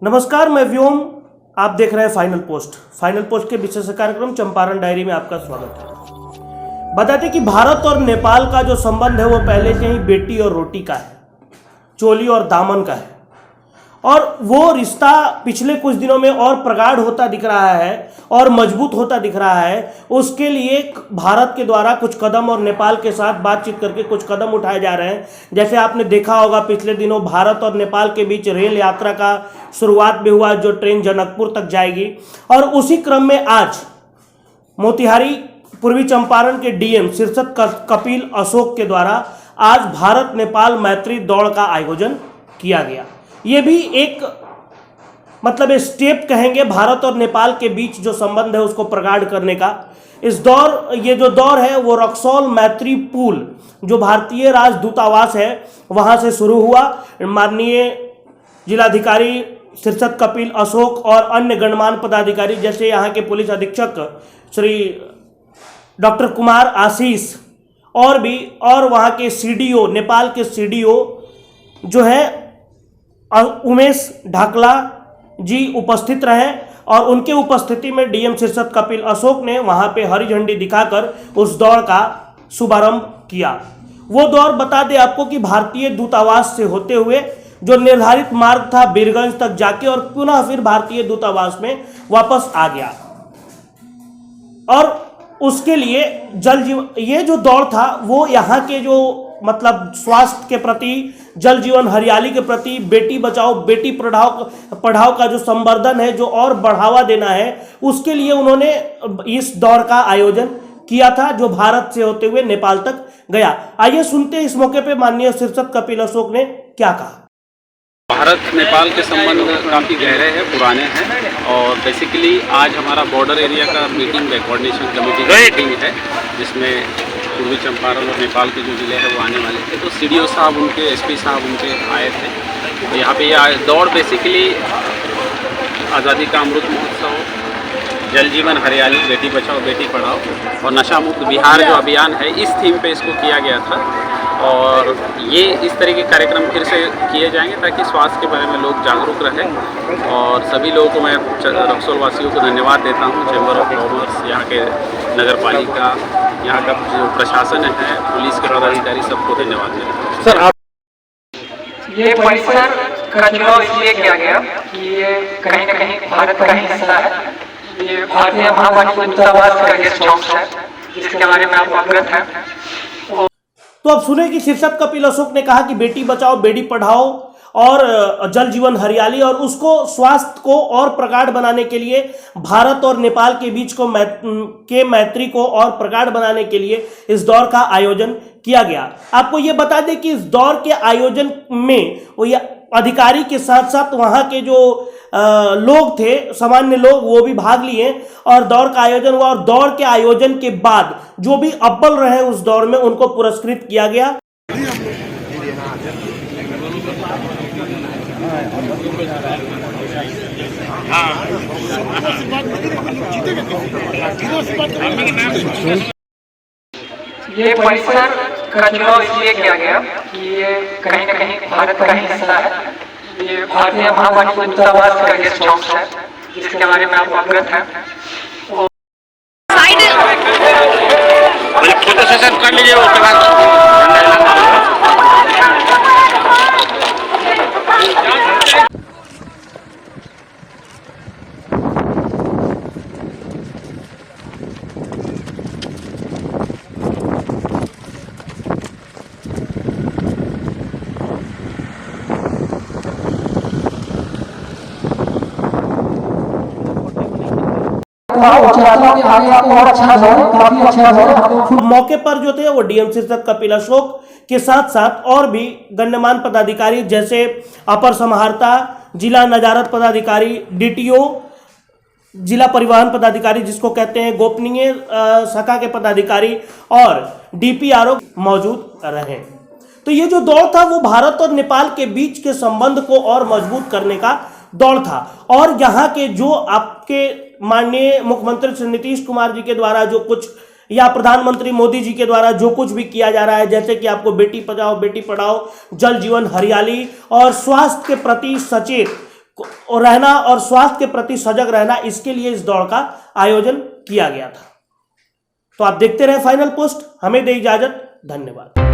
नमस्कार, मैं व्योम। आप देख रहे हैं फाइनल पोस्ट। फाइनल पोस्ट के विशेष कार्यक्रम चंपारण डायरी में आपका स्वागत है। बता दें कि भारत और नेपाल का जो संबंध है वो पहले से ही बेटी और रोटी का है, चोली और दामन का है, और वो रिश्ता पिछले कुछ दिनों में और प्रगाढ़ होता दिख रहा है और मजबूत होता दिख रहा है। उसके लिए भारत के द्वारा कुछ कदम और नेपाल के साथ बातचीत करके कुछ कदम उठाए जा रहे हैं। जैसे आपने देखा होगा, पिछले दिनों भारत और नेपाल के बीच रेल यात्रा का शुरुआत भी हुआ, जो ट्रेन जनकपुर तक जाएगी। और उसी क्रम में आज मोतिहारी पूर्वी चंपारण के डीएम शीर्षत कपिल अशोक के द्वारा आज भारत नेपाल मैत्री दौड़ का आयोजन किया गया। ये भी एक स्टेप कहेंगे भारत और नेपाल के बीच जो संबंध है उसको प्रगाढ़ करने का। ये जो दौर है वो रक्सौल मैत्री पुल, जो भारतीय राजदूतावास है, वहां से शुरू हुआ। माननीय जिलाधिकारी शीर्षत कपिल अशोक और अन्य गणमान्य पदाधिकारी जैसे यहाँ के पुलिस अधीक्षक श्री डॉक्टर कुमार आशीष और वहाँ के सीडीओ, नेपाल के सीडीओ जो है उमेश ढाकला जी उपस्थित रहे, और उनके उपस्थिति में डीएम शीर्षत कपिल अशोक ने वहां पे हरी झंडी दिखाकर उस दौड़ का शुभारंभ किया। वो दौड़, बता दें आपको, कि भारतीय दूतावास से होते हुए जो निर्धारित मार्ग था बीरगंज तक जाके और पुनः फिर भारतीय दूतावास में वापस आ गया। और उसके लिए ये जो दौड़ था वो यहाँ के जो स्वास्थ्य के प्रति, जल जीवन हरियाली के प्रति, बेटी बचाओ बेटी पढ़ाओ का जो संवर्धन है, जो और बढ़ावा देना है, उसके लिए उन्होंने इस दौड़ का आयोजन किया था, जो भारत से होते हुए नेपाल तक गया। आइए सुनते हैं इस मौके पे माननीय शीर्षत कपिल अशोक ने क्या कहा। भारत नेपाल के संबंध काफ़ी गहरे हैं, पुराने हैं, और बेसिकली आज हमारा बॉर्डर एरिया का मीटिंग कोऑर्डिनेशन कमेटी की मीटिंग है, जिसमें पूर्वी चंपारण और नेपाल के जो ज़िले हैं वो आने वाले थे। तो सीडीओ साहब उनके, एसपी साहब उनके आए थे। तो यहाँ पे ये दौड़ बेसिकली आज़ादी का अमृत महोत्सव, जल जीवन हरियाली, बेटी बचाओ बेटी पढ़ाओ और नशा मुक्त बिहार जो अभियान है, इस थीम पे इसको किया गया था। और ये इस तरह के कार्यक्रम फिर से किए जाएंगे ताकि स्वास्थ्य के बारे में लोग जागरूक रहें। और सभी लोगों को, मैं रक्सौल वासियों को धन्यवाद देता हूँ, चैम्बर ऑफ कॉमर्स, यहाँ के नगर पालिका, यहाँ का जो प्रशासन है, पुलिस के पदाधिकारी, सबको धन्यवाद देता हूँ। सर, आप ये परिसर का चुनाव इसलिए किया गया कि ये कहीं न कहीं भारत का ही हिस्सा है। ये भारतीय महावाणिज्य दूतावास का गेस्ट हाउस है, जिसके बारे में आप अवगत हैं। तो अब सुने कि शीर्षत कपिल अशोक ने कहा कि बेटी बचाओ बेटी पढ़ाओ और जल जीवन हरियाली, और उसको स्वास्थ्य को और प्रगाढ़ बनाने के लिए भारत और नेपाल के बीच के मैत्री को और प्रगाढ़ बनाने के लिए इस दौड़ का आयोजन किया गया। आपको ये बता दें कि इस दौड़ के आयोजन में वो अधिकारी के साथ साथ वहाँ के जो लोग थे, सामान्य लोग, वो भी भाग लिए और दौड़ का आयोजन हुआ। और दौड़ के आयोजन के बाद जो भी अव्वल रहे उस दौड़ में उनको पुरस्कृत किया गया। ये परिसर का चुनाव इसलिए किया गया कि ये कहीं न कहीं भारत का ही हिस्सा है। ये भारतीय महावाणिज्य दूतावास का गेस्ट हाउस है, जिसके बारे में आप अवगत हैं। फोटो सेशन कर लीजिए, उसके बाद मौके पर जो थे वो डीएम शीर्षत कपिल अशोक के साथ साथ और भी गण्यमान्य पदाधिकारी जैसे अपर समाहर्ता, जिला नजारत पदाधिकारी, डीटीओ, जिला परिवहन पदाधिकारी जिसको कहते हैं, गोपनीय शाखा के पदाधिकारी और डीपीआरओ मौजूद रहे। तो ये जो दौड़ था वो भारत और नेपाल के बीच के संबंध को और मजबूत करने का दौड़ था। और यहाँ के जो आपके माननीय मुख्यमंत्री श्री नीतीश कुमार जी के द्वारा जो कुछ, या प्रधानमंत्री मोदी जी के द्वारा जो कुछ भी किया जा रहा है, जैसे कि आपको बेटी बचाओ बेटी पढ़ाओ, जल जीवन हरियाली और स्वास्थ्य के प्रति सचेत रहना और स्वास्थ्य के प्रति सजग रहना, इसके लिए इस दौड़ का आयोजन किया गया था। तो आप देखते रहे फाइनल पोस्ट। हमें दे इजाजत, धन्यवाद।